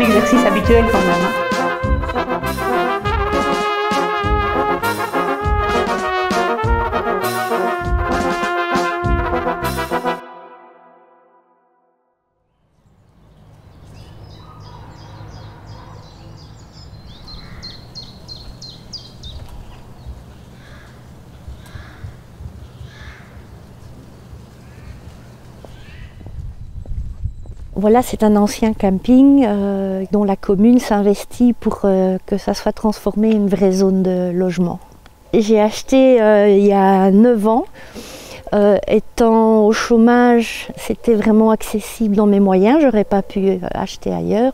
exercice habituel quand même. Hein. Voilà, c'est un ancien camping dont la commune s'investit pour que ça soit transformé en une vraie zone de logement. J'ai acheté il y a 9 ans. Étant au chômage, c'était vraiment accessible dans mes moyens. Je n'aurais pas pu acheter ailleurs.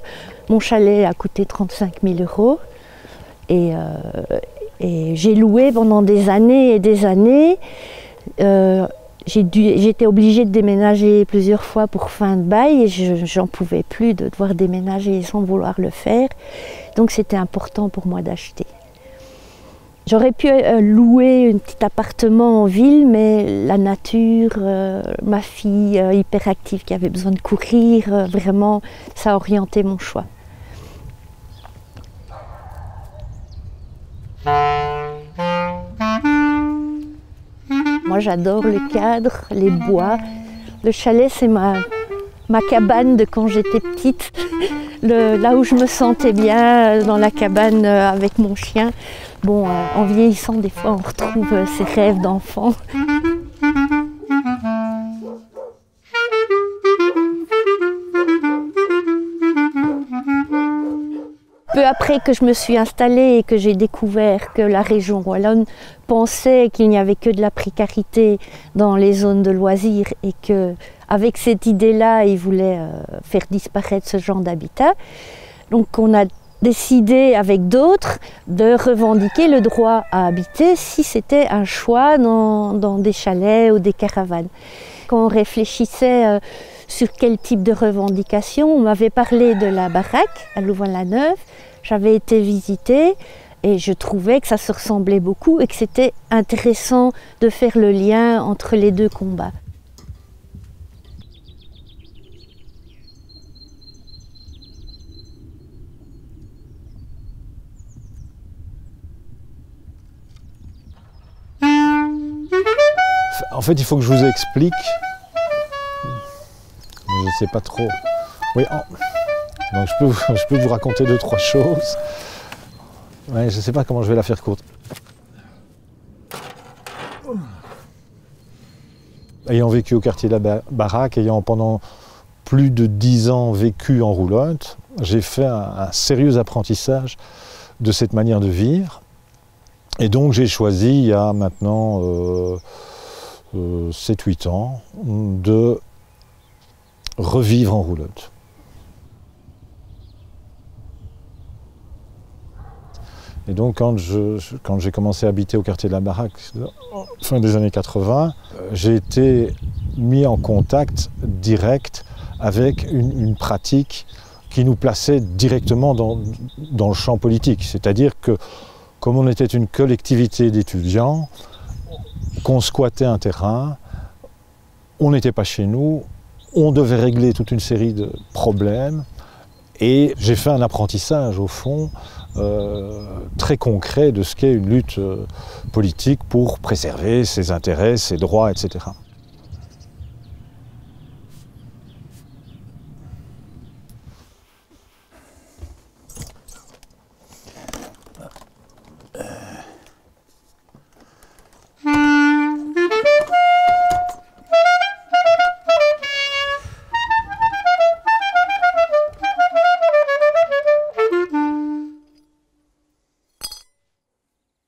Mon chalet a coûté 35 000 € et j'ai loué pendant des années et des années. J'ai été obligée de déménager plusieurs fois pour fin de bail et j'en pouvais plus de devoir déménager sans vouloir le faire. Donc c'était important pour moi d'acheter. J'aurais pu louer un petit appartement en ville, mais la nature, ma fille hyperactive qui avait besoin de courir, vraiment, ça a orienté mon choix. Moi, j'adore le cadre, les bois. Le chalet, c'est ma cabane de quand j'étais petite. Là où je me sentais bien, dans la cabane avec mon chien. Bon, en vieillissant, des fois, on retrouve ses rêves d'enfant. Peu après que je me suis installée et que j'ai découvert que la région wallonne pensait qu'il n'y avait que de la précarité dans les zones de loisirs et qu'avec cette idée-là, ils voulaient faire disparaître ce genre d'habitat. Donc on a décidé avec d'autres de revendiquer le droit à habiter si c'était un choix dans des chalets ou des caravanes. Quand on réfléchissait sur quel type de revendication, on m'avait parlé de la baraque à Louvain-la-Neuve. J'avais été visiter et je trouvais que ça se ressemblait beaucoup et que c'était intéressant de faire le lien entre les deux combats. En fait, il faut que je vous explique. Je ne sais pas trop. Oui, donc je peux vous raconter 2-3 choses. Ouais, je ne sais pas comment je vais la faire courte. Ayant vécu au quartier de la Baraque, ayant pendant plus de 10 ans vécu en roulotte, j'ai fait un sérieux apprentissage de cette manière de vivre. Et donc j'ai choisi, il y a maintenant 7-8 ans, de revivre en roulotte. Et donc quand j'ai commencé à habiter au quartier de la Baraque, fin des années 80, j'ai été mis en contact direct avec une pratique qui nous plaçait directement dans le champ politique. C'est-à-dire que comme on était une collectivité d'étudiants, qu'on squattait un terrain, on n'était pas chez nous, on devait régler toute une série de problèmes et j'ai fait un apprentissage au fond très concret de ce qu'est une lutte politique pour préserver ses intérêts, ses droits, etc.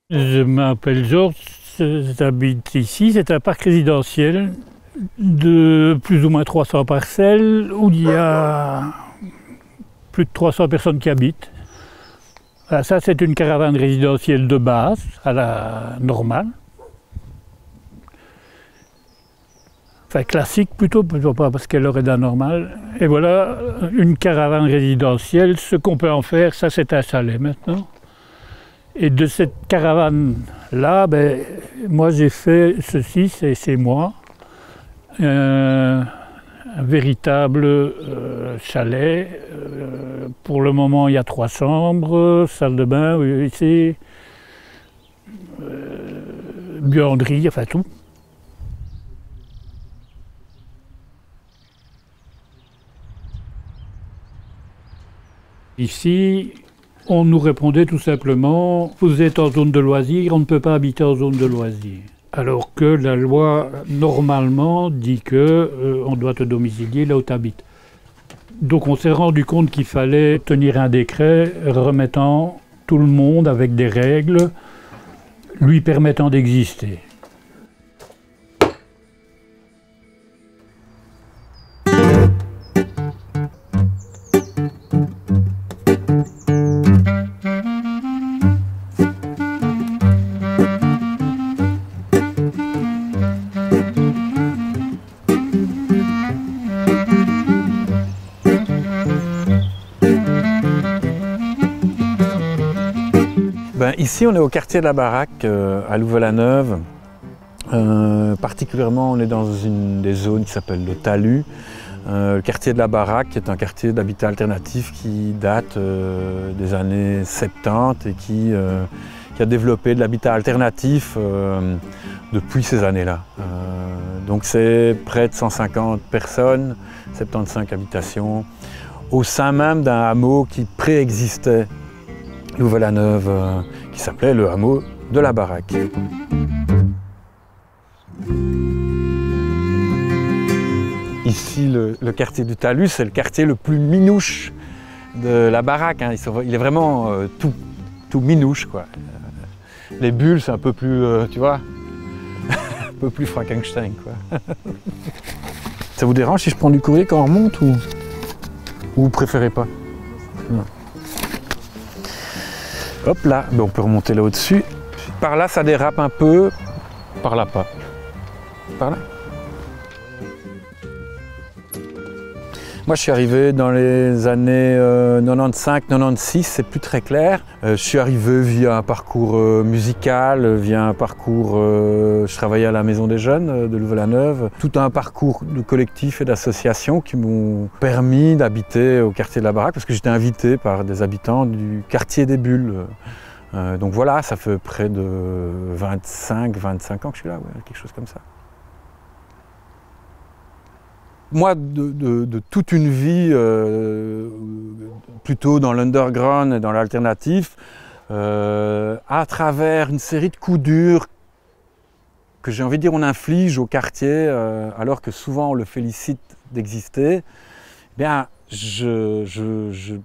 Je m'appelle Georges, j'habite ici, c'est un parc résidentiel de plus ou moins 300 parcelles où il y a plus de 300 personnes qui habitent. Alors ça c'est une caravane résidentielle de base, à la normale. Enfin classique plutôt pas parce qu'elle aurait d'un normal. Et voilà, une caravane résidentielle, ce qu'on peut en faire, ça c'est un chalet maintenant. Et de cette caravane-là, moi j'ai fait ceci, c'est chez moi, un un véritable chalet. Pour le moment, il y a 3 chambres, salle de bain, WC, buanderie, enfin tout. Ici, on nous répondait tout simplement « Vous êtes en zone de loisirs, on ne peut pas habiter en zone de loisirs ». Alors que la loi, normalement, dit qu'on doit te domicilier là où tu habites. Donc on s'est rendu compte qu'il fallait tenir un décret remettant tout le monde avec des règles lui permettant d'exister. Ici, on est au quartier de la Baraque, à Louvain-la-Neuve. Particulièrement, on est dans une des zones qui s'appelle le Talus. Le quartier de la Baraque est un quartier d'habitat alternatif qui date des années 70 et qui a développé de l'habitat alternatif depuis ces années-là. Donc c'est près de 150 personnes, 75 habitations, au sein même d'un hameau qui préexistait Louvain-la-Neuve, qui s'appelait le hameau de la Baraque. Ici, le quartier du Talus, c'est le quartier le plus minouche de la Baraque. Hein. Il est vraiment tout minouche, quoi. Les bulles, c'est un peu plus, tu vois, un peu plus Frankenstein, quoi. Ça vous dérange si je prends du courrier quand on remonte ou vous préférez pas? Non. Hop là, ben on peut remonter là au-dessus. Par là, ça dérape un peu. Par là, pas. Par là. Moi, je suis arrivé dans les années 95-96, c'est plus très clair. Je suis arrivé via un parcours musical, via un parcours... je travaillais à la Maison des Jeunes de Louvain-la-Neuve. Tout un parcours de collectifs et d'associations qui m'ont permis d'habiter au quartier de la Baraque, parce que j'étais invité par des habitants du quartier des Bulles. Donc voilà, ça fait près de 25 ans que je suis là, ouais, quelque chose comme ça. Moi, de toute une vie, plutôt dans l'underground et dans l'alternatif, à travers une série de coups durs que j'ai envie de dire on inflige au quartier, alors que souvent on le félicite d'exister, eh bien, je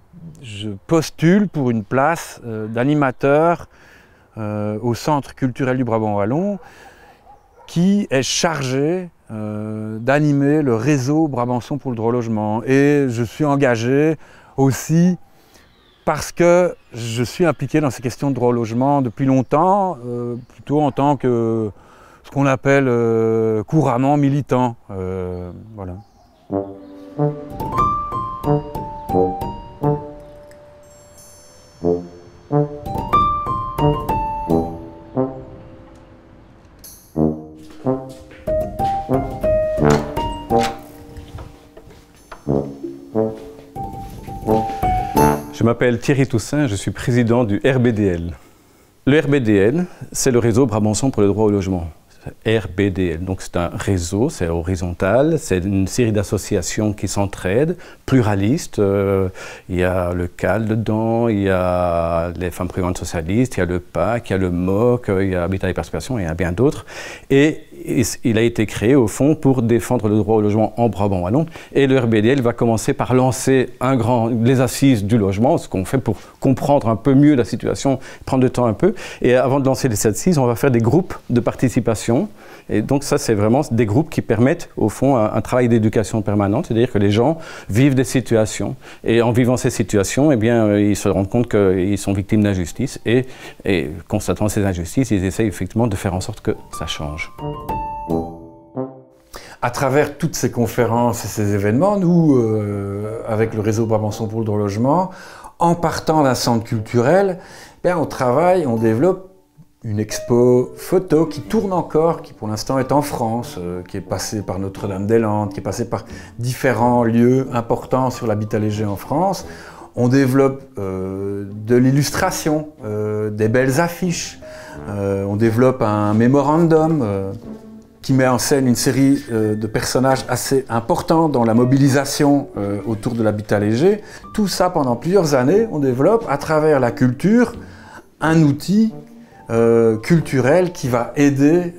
postule pour une place d'animateur au Centre culturel du Brabant wallon, qui est chargé d'animer le réseau Brabançon pour le droit au logement. Et je suis engagé aussi parce que je suis impliqué dans ces questions de droit au logement depuis longtemps, plutôt en tant que ce qu'on appelle couramment militant. Voilà. Je m'appelle Thierry Toussaint, je suis président du RBDL. Le RBDL, c'est le réseau Brabançon pour le droit au logement. RBDL, donc c'est un réseau, c'est horizontal, c'est une série d'associations qui s'entraident, pluralistes. Il y a le CAL dedans, il y a les femmes prévenantes socialistes, il y a le PAC, il y a le MOC, il y a Habitat et Participation, il y a bien d'autres. Et il a été créé au fond pour défendre le droit au logement en Brabant wallon. Et le RBDL va commencer par lancer les assises du logement, ce qu'on fait pour comprendre un peu mieux la situation, prendre le temps un peu. Et avant de lancer les assises, on va faire des groupes de participation. Et donc ça, c'est vraiment des groupes qui permettent au fond un travail d'éducation permanente, c'est-à-dire que les gens vivent des situations. Et en vivant ces situations, eh bien, ils se rendent compte qu'ils sont victimes d'injustice. Et constatant ces injustices, ils essayent effectivement de faire en sorte que ça change. À travers toutes ces conférences et ces événements, nous, avec le réseau Brabançon pour le droit au logement, en partant d'un centre culturel, bien, on travaille, on développe une expo photo qui tourne encore, qui pour l'instant est en France, qui est passée par Notre-Dame-des-Landes, qui est passée par différents lieux importants sur l'habitat léger en France. On développe de l'illustration, des belles affiches, on développe un mémorandum qui met en scène une série de personnages assez importants dans la mobilisation autour de l'habitat léger. Tout ça pendant plusieurs années, on développe à travers la culture un outil culturel qui va aider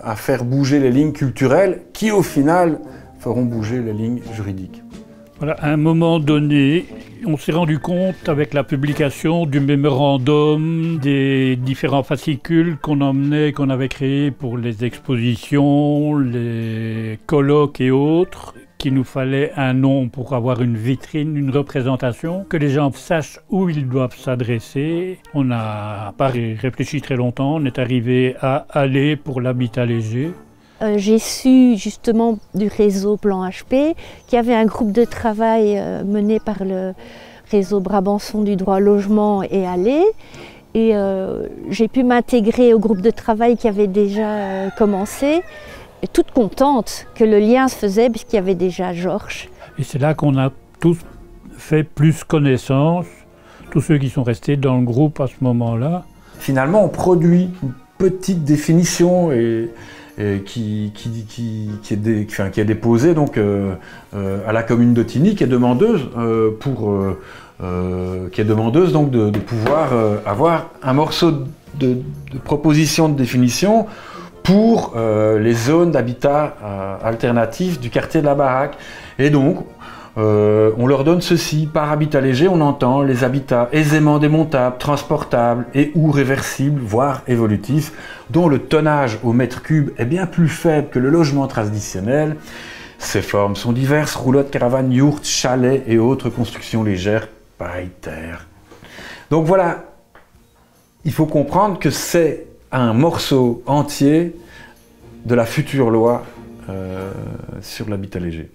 à faire bouger les lignes culturelles qui au final feront bouger les lignes juridiques. Voilà, à un moment donné, on s'est rendu compte avec la publication du mémorandum, des différents fascicules qu'on emmenait, qu'on avait créés pour les expositions, les colloques et autres, qu'il nous fallait un nom pour avoir une vitrine, une représentation, que les gens sachent où ils doivent s'adresser. On n'a pas réfléchi très longtemps, on est arrivé à aller pour l'habitat léger. J'ai su justement du réseau Plan HP qu'il y avait un groupe de travail mené par le réseau Brabançon du droit au logement et Aller. Et j'ai pu m'intégrer au groupe de travail qui avait déjà commencé, et toute contente que le lien se faisait puisqu'il y avait déjà Georges. Et c'est là qu'on a tous fait plus connaissance, tous ceux qui sont restés dans le groupe à ce moment-là. Finalement, on produit une petite définition qui est déposée donc, à la commune d'Ottignies, qui est demandeuse donc de pouvoir avoir un morceau de proposition de définition pour les zones d'habitat alternatif du quartier de la Baraque. Et donc, on leur donne ceci. Par habitat léger, on entend les habitats aisément démontables, transportables et ou réversibles, voire évolutifs, dont le tonnage au mètre cube est bien plus faible que le logement traditionnel. Ces formes sont diverses: roulottes, caravanes, yourtes, chalets et autres constructions légères, paille, terre. Donc voilà, il faut comprendre que c'est un morceau entier de la future loi sur l'habitat léger.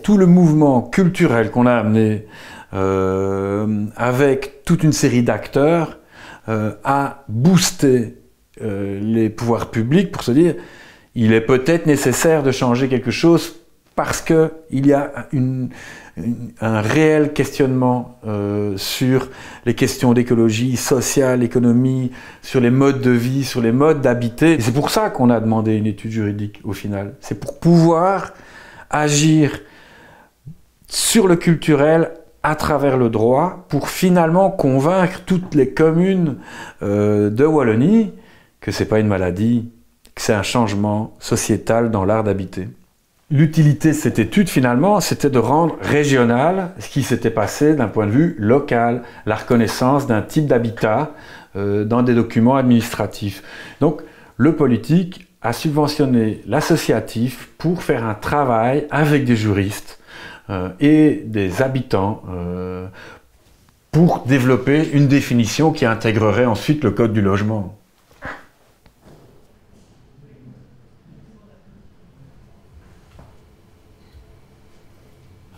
Tout le mouvement culturel qu'on a amené avec toute une série d'acteurs a boosté les pouvoirs publics pour se dire il est peut-être nécessaire de changer quelque chose parce qu'il y a un réel questionnement sur les questions d'écologie sociale, économie, sur les modes de vie, sur les modes d'habiter. C'est pour ça qu'on a demandé une étude juridique au final. C'est pour pouvoir agir sur le culturel à travers le droit pour finalement convaincre toutes les communes de Wallonie que ce n'est pas une maladie, que c'est un changement sociétal dans l'art d'habiter. L'utilité de cette étude, finalement, c'était de rendre régional ce qui s'était passé d'un point de vue local, la reconnaissance d'un type d'habitat dans des documents administratifs. Donc, le politique a subventionné l'associatif pour faire un travail avec des juristes et des habitants pour développer une définition qui intégrerait ensuite le code du logement.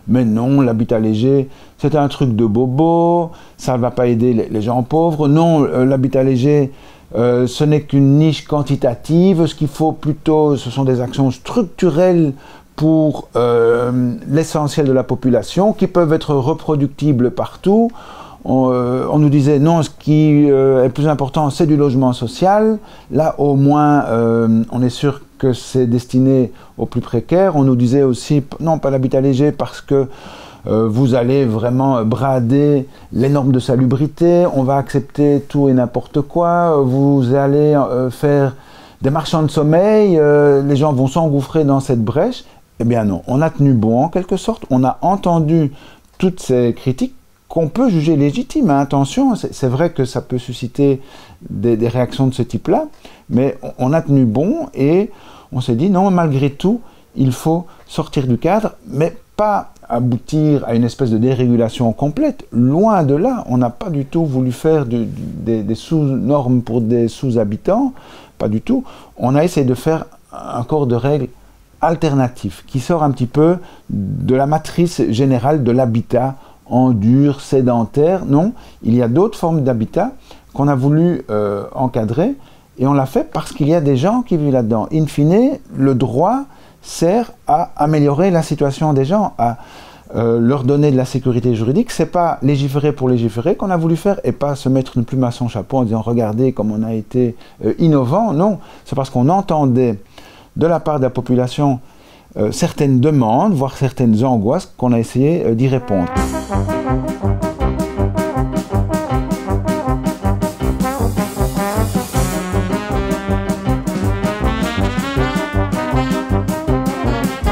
Mais non, l'habitat léger, c'est un truc de bobo, ça ne va pas aider les gens pauvres. Non, l'habitat léger, ce n'est qu'une niche quantitative. Ce qu'il faut plutôt, ce sont des actions structurelles pour l'essentiel de la population, qui peuvent être reproductibles partout. On nous disait non, ce qui est plus important, c'est du logement social. Là, au moins, on est sûr que c'est destiné aux plus précaires. On nous disait aussi, non, pas l'habitat léger, parce que vous allez vraiment brader les normes de salubrité, on va accepter tout et n'importe quoi, vous allez faire des marchands de sommeil, les gens vont s'engouffrer dans cette brèche. Eh bien non, on a tenu bon en quelque sorte, on a entendu toutes ces critiques qu'on peut juger légitimes, hein, attention, c'est vrai que ça peut susciter des réactions de ce type-là, mais on a tenu bon et on s'est dit non, malgré tout, il faut sortir du cadre, mais pas aboutir à une espèce de dérégulation complète. Loin de là, on n'a pas du tout voulu faire des sous-normes pour des sous-habitants, pas du tout. On a essayé de faire un corps de règles alternatif qui sort un petit peu de la matrice générale de l'habitat en dur, sédentaire. Non, il y a d'autres formes d'habitat qu'on a voulu encadrer, et on l'a fait parce qu'il y a des gens qui vivent là-dedans. In fine, le droit sert à améliorer la situation des gens, à leur donner de la sécurité juridique. C'est pas légiférer pour légiférer qu'on a voulu faire, et pas se mettre une plume à son chapeau en disant regardez comme on a été innovant. Non, c'est parce qu'on entendait de la part de la population certaines demandes, voire certaines angoisses, qu'on a essayé d'y répondre.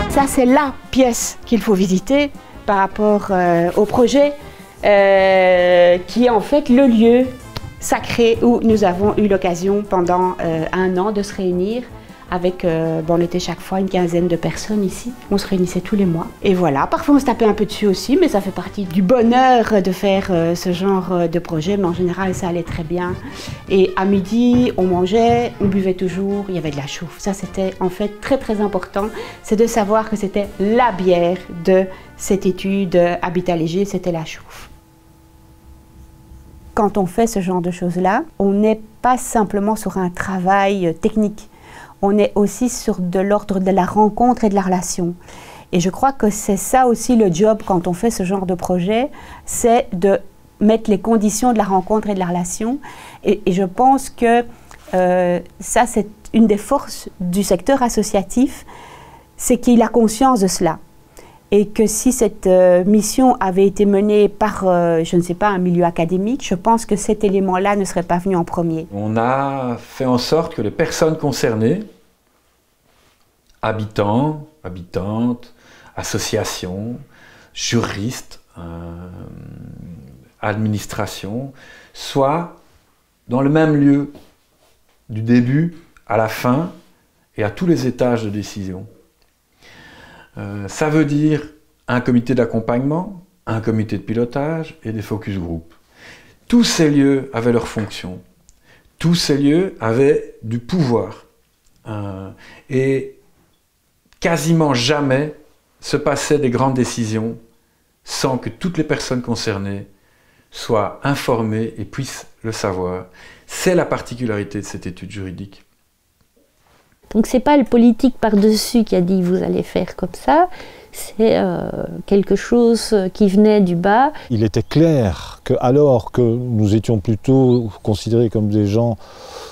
Ça, c'est la pièce qu'il faut visiter par rapport au projet, qui est en fait le lieu sacré où nous avons eu l'occasion pendant 1 an de se réunir avec, on était chaque fois une quinzaine de personnes ici. On se réunissait tous les mois. Et voilà, parfois on se tapait un peu dessus aussi, mais ça fait partie du bonheur de faire ce genre de projet. Mais en général, ça allait très bien. Et à midi, on mangeait, on buvait toujours, il y avait de la chouffe. Ça, c'était en fait très très important. C'est de savoir que c'était la bière de cette étude Habitat Léger, c'était la chouffe. Quand on fait ce genre de choses-là, on n'est pas simplement sur un travail technique. On est aussi sur de l'ordre de la rencontre et de la relation. Et je crois que c'est ça aussi le job quand on fait ce genre de projet, c'est de mettre les conditions de la rencontre et de la relation. Et je pense que ça, c'est une des forces du secteur associatif, c'est qu'il a conscience de cela. Et que si cette mission avait été menée par, je ne sais pas, un milieu académique, je pense que cet élément-là ne serait pas venu en premier. On a fait en sorte que les personnes concernées, habitants, habitantes, associations, juristes, administration, soient dans le même lieu, du début à la fin et à tous les étages de décision. Ça veut dire un comité d'accompagnement, un comité de pilotage et des focus group. Tous ces lieux avaient leur fonction. Tous ces lieux avaient du pouvoir. Et quasiment jamais se passaient des grandes décisions sans que toutes les personnes concernées soient informées et puissent le savoir. C'est la particularité de cette étude juridique. Donc c'est pas le politique par-dessus qui a dit vous allez faire comme ça, c'est quelque chose qui venait du bas. Il était clair que, alors que nous étions plutôt considérés comme des gens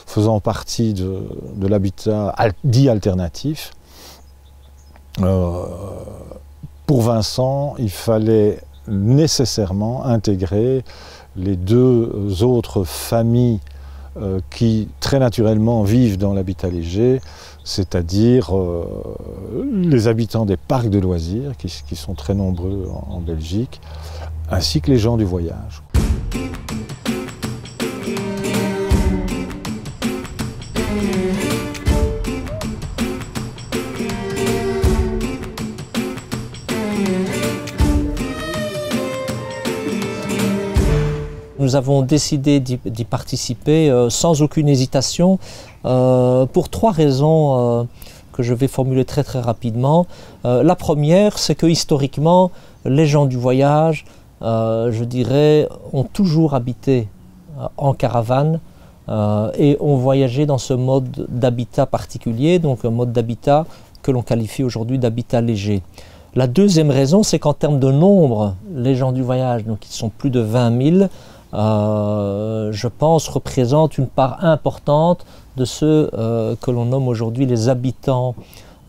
faisant partie de l'habitat dit alternatif, pour Vincent, il fallait nécessairement intégrer les 2 autres familles qui très naturellement vivent dans l'habitat léger, c'est-à-dire les habitants des parcs de loisirs, qui sont très nombreux en Belgique, ainsi que les gens du voyage. Nous avons décidé d'y participer sans aucune hésitation pour 3 raisons que je vais formuler très rapidement. La première, c'est que historiquement, les gens du voyage, je dirais, ont toujours habité en caravane et ont voyagé dans ce mode d'habitat particulier, donc un mode d'habitat que l'on qualifie aujourd'hui d'habitat léger. La deuxième raison, c'est qu'en termes de nombre, les gens du voyage, donc ils sont plus de 20 000, je pense, représentent une part importante de ceux que l'on nomme aujourd'hui les habitants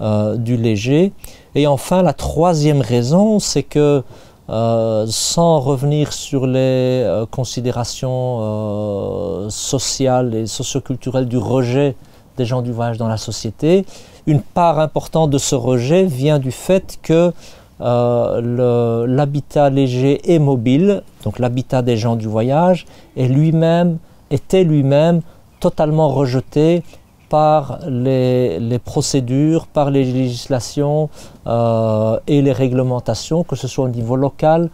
du léger. Et enfin, la troisième raison, c'est que sans revenir sur les considérations sociales et socioculturelles du rejet des gens du voyage dans la société, une part importante de ce rejet vient du fait que l'habitat léger et mobile, donc l'habitat des gens du voyage, était lui-même totalement rejeté par les procédures, par les législations et les réglementations, que ce soit au niveau local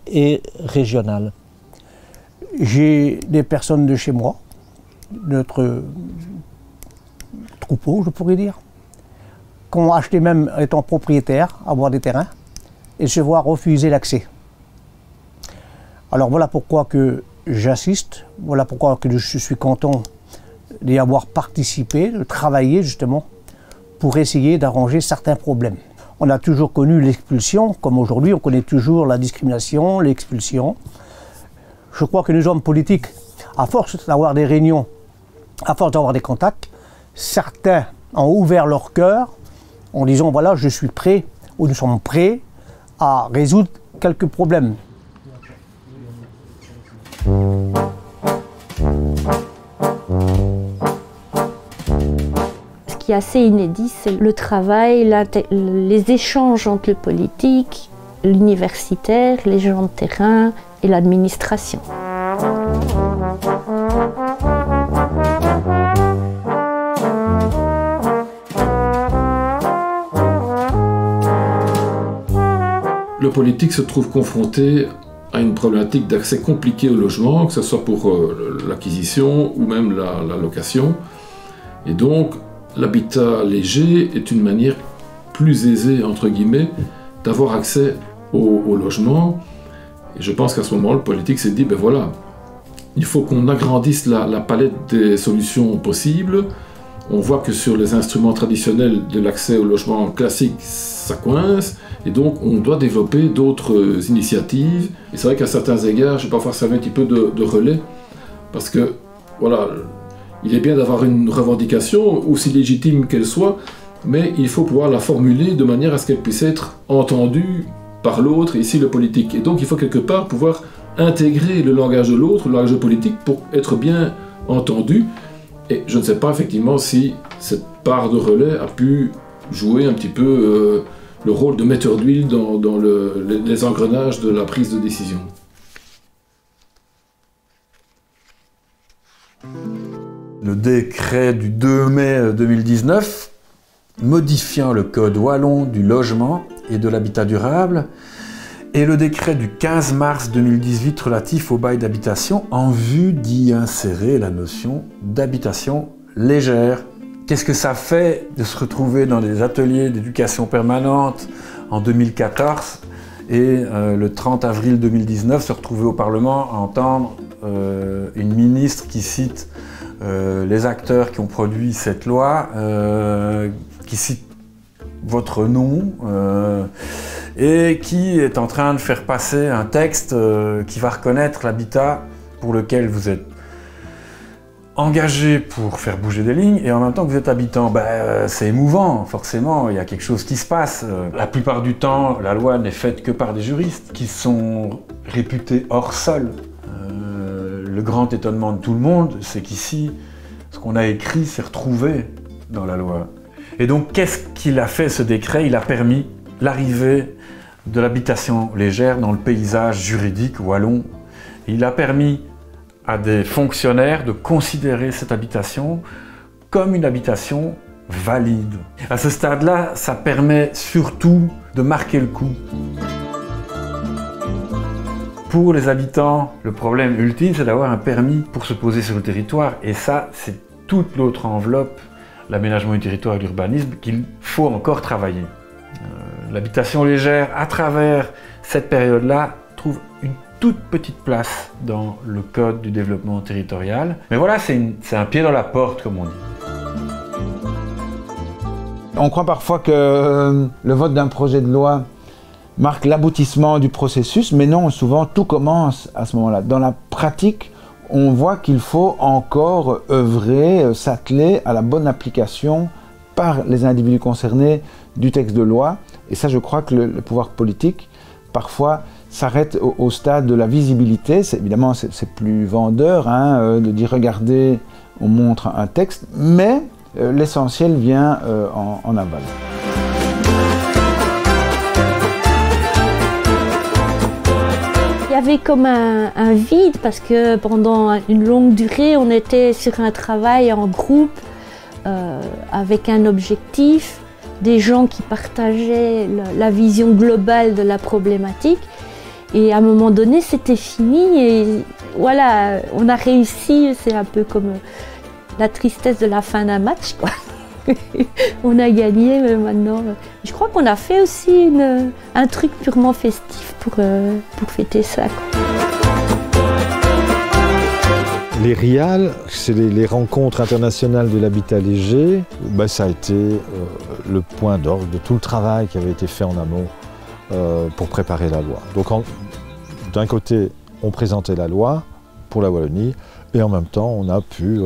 et régional. J'ai des personnes de chez moi, notre troupeau, je pourrais dire, qui ont acheté même étant propriétaires, avoir des terrains, et se voient refuser l'accès. Alors voilà pourquoi que j'assiste, voilà pourquoi que je suis content d'y avoir participé, de travailler justement pour essayer d'arranger certains problèmes. On a toujours connu l'expulsion, comme aujourd'hui on connaît toujours la discrimination, l'expulsion. Je crois que les hommes politiques, à force d'avoir des réunions, à force d'avoir des contacts, certains ont ouvert leur cœur en disant voilà, je suis prêt, ou nous sommes prêts à résoudre quelques problèmes. Ce qui est assez inédit, c'est le travail, les échanges entre le politique, l'universitaire, les gens de terrain et l'administration. Le politique se trouve confronté à une problématique d'accès compliqué au logement, que ce soit pour l'acquisition ou même la location. Et donc, l'habitat léger est une manière plus aisée, entre guillemets, d'avoir accès au logement. Et je pense qu'à ce moment, le politique s'est dit, ben voilà, il faut qu'on agrandisse la palette des solutions possibles. On voit que sur les instruments traditionnels de l'accès au logement classique, ça coince. Et donc, on doit développer d'autres initiatives. Et c'est vrai qu'à certains égards, je vais parfois servir un petit peu de relais. Parce que, voilà, il est bien d'avoir une revendication, aussi légitime qu'elle soit, mais il faut pouvoir la formuler de manière à ce qu'elle puisse être entendue par l'autre, ici le politique. Et donc, il faut quelque part pouvoir intégrer le langage de l'autre, le langage politique, pour être bien entendu. Et je ne sais pas effectivement si cette part de relais a pu jouer un petit peu le rôle de metteur d'huile dans les engrenages de la prise de décision. Le décret du 2 mai 2019, modifiant le code wallon du logement et de l'habitat durable, et le décret du 15 mars 2018 relatif au bail d'habitation en vue d'y insérer la notion d'habitation légère. Qu'est-ce que ça fait de se retrouver dans des ateliers d'éducation permanente en 2014 et le 30 avril 2019 se retrouver au Parlement à entendre une ministre qui cite les acteurs qui ont produit cette loi, qui cite votre nom et qui est en train de faire passer un texte qui va reconnaître l'habitat pour lequel vous êtes engagé pour faire bouger des lignes et en même temps que vous êtes habitant. C'est émouvant, forcément, il y a quelque chose qui se passe. La plupart du temps, la loi n'est faite que par des juristes qui sont réputés hors sol. Le grand étonnement de tout le monde, c'est qu'ici, ce qu'on a écrit s'est retrouvé dans la loi. Et donc, qu'est-ce qu'il a fait ce décret? Il a permis l'arrivée de l'habitation légère dans le paysage juridique wallon. Il a permis à des fonctionnaires de considérer cette habitation comme une habitation valide. À ce stade-là, ça permet surtout de marquer le coup. Pour les habitants, le problème ultime, c'est d'avoir un permis pour se poser sur le territoire. Et ça, c'est toute l'autre enveloppe, l'aménagement du territoire et l'urbanisme, qu'il faut encore travailler. L'habitation légère, à travers cette période-là, trouve une toute petite place dans le code du développement territorial. Mais voilà, c'est un pied dans la porte, comme on dit. On croit parfois que le vote d'un projet de loi marque l'aboutissement du processus, mais non, souvent tout commence à ce moment-là. Dans la pratique, on voit qu'il faut encore œuvrer, s'atteler à la bonne application par les individus concernés du texte de loi. Et ça, je crois que le pouvoir politique, parfois, s'arrête au stade de la visibilité. Évidemment, c'est plus vendeur de dire « regardez, on montre un texte », mais l'essentiel vient en aval. Il y avait comme un vide parce que pendant une longue durée, on était sur un travail en groupe avec un objectif, des gens qui partageaient la vision globale de la problématique. Et à un moment donné, c'était fini et voilà, on a réussi, c'est un peu comme la tristesse de la fin d'un match, quoi. On a gagné, mais maintenant, je crois qu'on a fait aussi un truc purement festif pour fêter ça, quoi. Les RIAL, c'est les rencontres internationales de l'habitat léger, ça a été le point d'orgue de tout le travail qui avait été fait en amont pour préparer la loi. Donc d'un côté, on présentait la loi pour la Wallonie et en même temps, on a pu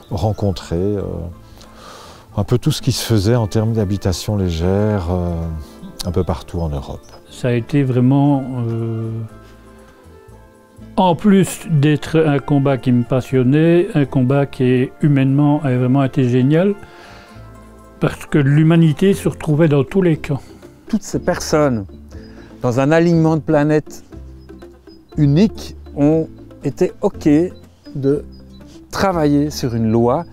rencontrer un peu tout ce qui se faisait en termes d'habitation légère un peu partout en Europe. Ça a été vraiment... En plus d'être un combat qui me passionnait, un combat qui humainement a vraiment été génial, parce que l'humanité se retrouvait dans tous les camps. Toutes ces personnes, dans un alignement de planètes unique, ont été OK de travailler sur une loi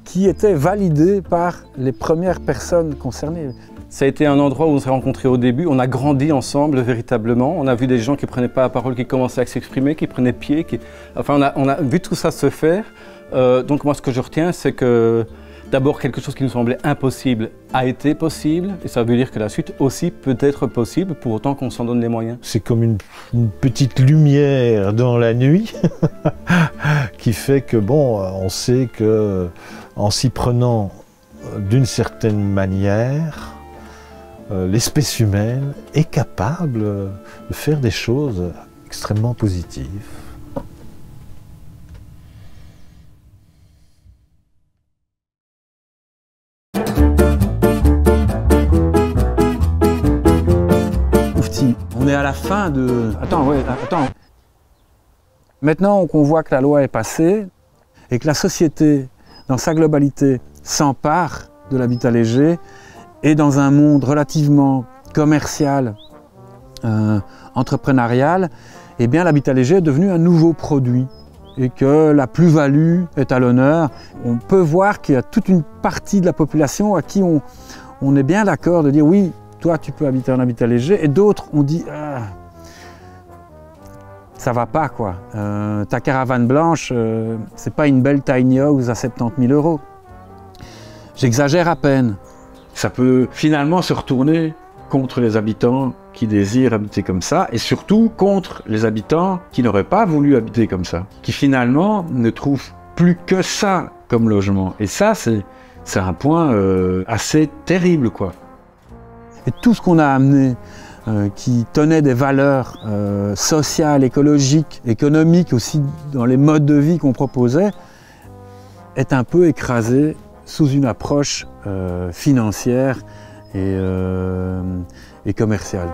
qui était validée par les premières personnes concernées. Ça a été un endroit où on s'est rencontrés au début, on a grandi ensemble véritablement, on a vu des gens qui ne prenaient pas la parole, qui commençaient à s'exprimer, qui prenaient pied, enfin on a vu tout ça se faire. Donc moi ce que je retiens c'est que d'abord quelque chose qui nous semblait impossible a été possible et ça veut dire que la suite aussi peut être possible pour autant qu'on s'en donne les moyens. C'est comme une petite lumière dans la nuit qui fait que on sait que en s'y prenant d'une certaine manière, l'espèce humaine est capable de faire des choses extrêmement positives. Oufti, on est à la fin de... Attends. Maintenant qu'on voit que la loi est passée et que la société, dans sa globalité, s'empare de l'habitat léger, et dans un monde relativement commercial, entrepreneurial, eh bien l'habitat léger est devenu un nouveau produit et que la plus-value est à l'honneur. On peut voir qu'il y a toute une partie de la population à qui on est bien d'accord de dire oui, toi tu peux habiter en habitat léger, et d'autres on dit ça va pas quoi. Ta caravane blanche, c'est pas une belle tiny house à 70 000 €. J'exagère à peine. Ça peut finalement se retourner contre les habitants qui désirent habiter comme ça et surtout contre les habitants qui n'auraient pas voulu habiter comme ça, qui finalement ne trouvent plus que ça comme logement. Et ça, c'est un point assez terrible, quoi. Et tout ce qu'on a amené, qui tenait des valeurs sociales, écologiques, économiques aussi dans les modes de vie qu'on proposait, est un peu écrasé sous une approche financière et commerciale.